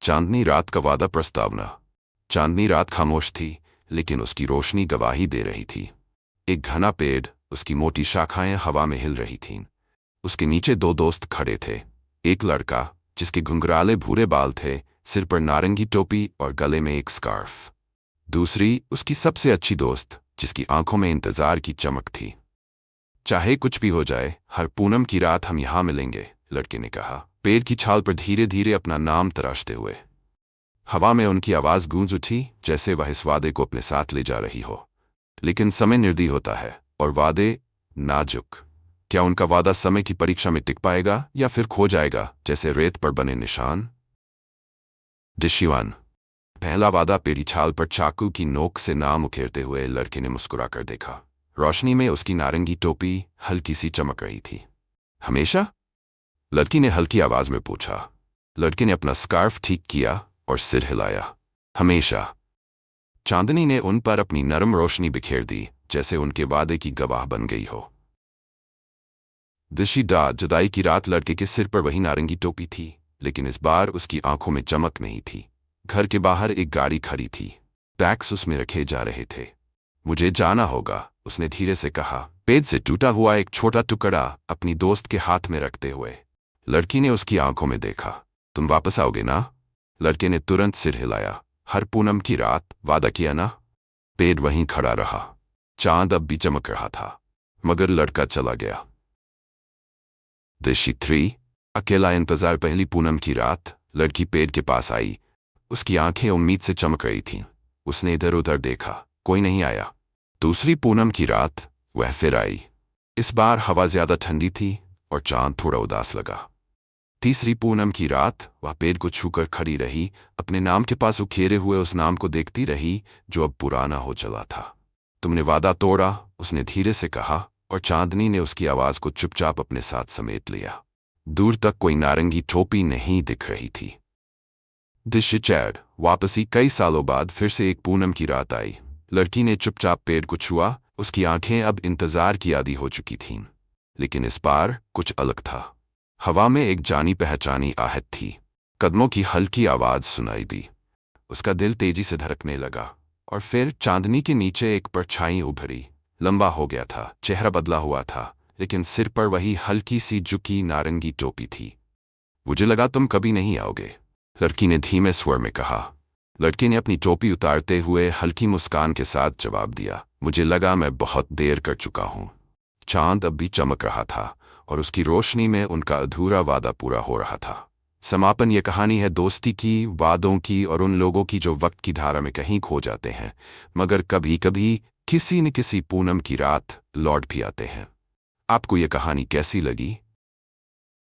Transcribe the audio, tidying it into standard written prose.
चांदनी रात का वादा प्रस्तावना। चांदनी रात खामोश थी, लेकिन उसकी रोशनी गवाही दे रही थी। एक घना पेड़, उसकी मोटी शाखाएं हवा में हिल रही थीं। उसके नीचे दो दोस्त खड़े थे। एक लड़का जिसके घुंघराले भूरे बाल थे, सिर पर नारंगी टोपी और गले में एक स्कार्फ। दूसरी उसकी सबसे अच्छी दोस्त, जिसकी आंखों में इंतजार की चमक थी। चाहे कुछ भी हो जाए, हर पूनम की रात हम यहाँ मिलेंगे, लड़के ने कहा, पेड़ की छाल पर धीरे धीरे अपना नाम तराशते हुए। हवा में उनकी आवाज गूंज उठी, जैसे वह इस वादे को अपने साथ ले जा रही हो। लेकिन समय निर्दयी होता है, और वादे नाजुक। क्या उनका वादा समय की परीक्षा में टिक पाएगा या फिर खो जाएगा, जैसे रेत पर बने निशान? दिशिवान। पहला वादा पेड़ी छाल पर चाकू की नोक से नाम उखेरते हुए लड़के ने मुस्कुराकर देखा। रोशनी में उसकी नारंगी टोपी हल्की सी चमक रही थी। हमेशा? लड़की ने हल्की आवाज में पूछा। लड़के ने अपना स्कार्फ ठीक किया और सिर हिलाया। हमेशा। चांदनी ने उन पर अपनी नरम रोशनी बिखेर दी, जैसे उनके वादे की गवाह बन गई हो। दिशी जुदाई की रात लड़के के सिर पर वही नारंगी टोपी थी, लेकिन इस बार उसकी आंखों में चमक नहीं थी। घर के बाहर एक गाड़ी खड़ी थी। बैग्स उसमें रखे जा रहे थे। मुझे जाना होगा, उसने धीरे से कहा, पेड़ से टूटा हुआ एक छोटा टुकड़ा अपनी दोस्त के हाथ में रखते हुए। लड़की ने उसकी आंखों में देखा। तुम वापस आओगे ना? लड़के ने तुरंत सिर हिलाया। हर पूनम की रात, वादा किया ना? पेड़ वहीं खड़ा रहा। चांद अब भी चमक रहा था, मगर लड़का चला गया। दिशी 3। अकेला इंतजार। पहली पूनम की रात, लड़की पेड़ के पास आई। उसकी आंखें उम्मीद से चमक रही थीं। उसने इधर उधर देखा, कोई नहीं आया। दूसरी पूनम की रात, वह फिर आई। इस बार हवा ज्यादा ठंडी थी और चांद थोड़ा उदास लगा। तीसरी पूनम की रात, वह पेड़ को छूकर खड़ी रही, अपने नाम के पास उखेरे हुए उस नाम को देखती रही जो अब पुराना हो चला था। तुमने वादा तोड़ा, उसने धीरे से कहा, और चांदनी ने उसकी आवाज को चुपचाप अपने साथ समेट लिया। दूर तक कोई नारंगी टोपी नहीं दिख रही थी। दिशचैड। वापसी। कई सालों बाद फिर से एक पूनम की रात आई। लड़की ने चुपचाप पेड़ को छुआ। उसकी आंखें अब इंतजार की आदी हो चुकी थीं। लेकिन इस बार कुछ अलग था। हवा में एक जानी पहचानी आहट थी। कदमों की हल्की आवाज सुनाई दी। उसका दिल तेजी से धड़कने लगा। और फिर चांदनी के नीचे एक परछाई उभरी। लंबा हो गया था, चेहरा बदला हुआ था, लेकिन सिर पर वही हल्की सी झुकी नारंगी टोपी थी। मुझे लगा तुम कभी नहीं आओगे, लड़की ने धीमे स्वर में कहा। लड़के ने अपनी टोपी उतारते हुए हल्की मुस्कान के साथ जवाब दिया, मुझे लगा मैं बहुत देर कर चुका हूँ। चांद अब भी चमक रहा था, और उसकी रोशनी में उनका अधूरा वादा पूरा हो रहा था। समापन। ये कहानी है दोस्ती की, वादों की, और उन लोगों की जो वक्त की धारा में कहीं खो जाते हैं, मगर कभी कभी किसी न किसी पूनम की रात लौट भी आते हैं। आपको ये कहानी कैसी लगी?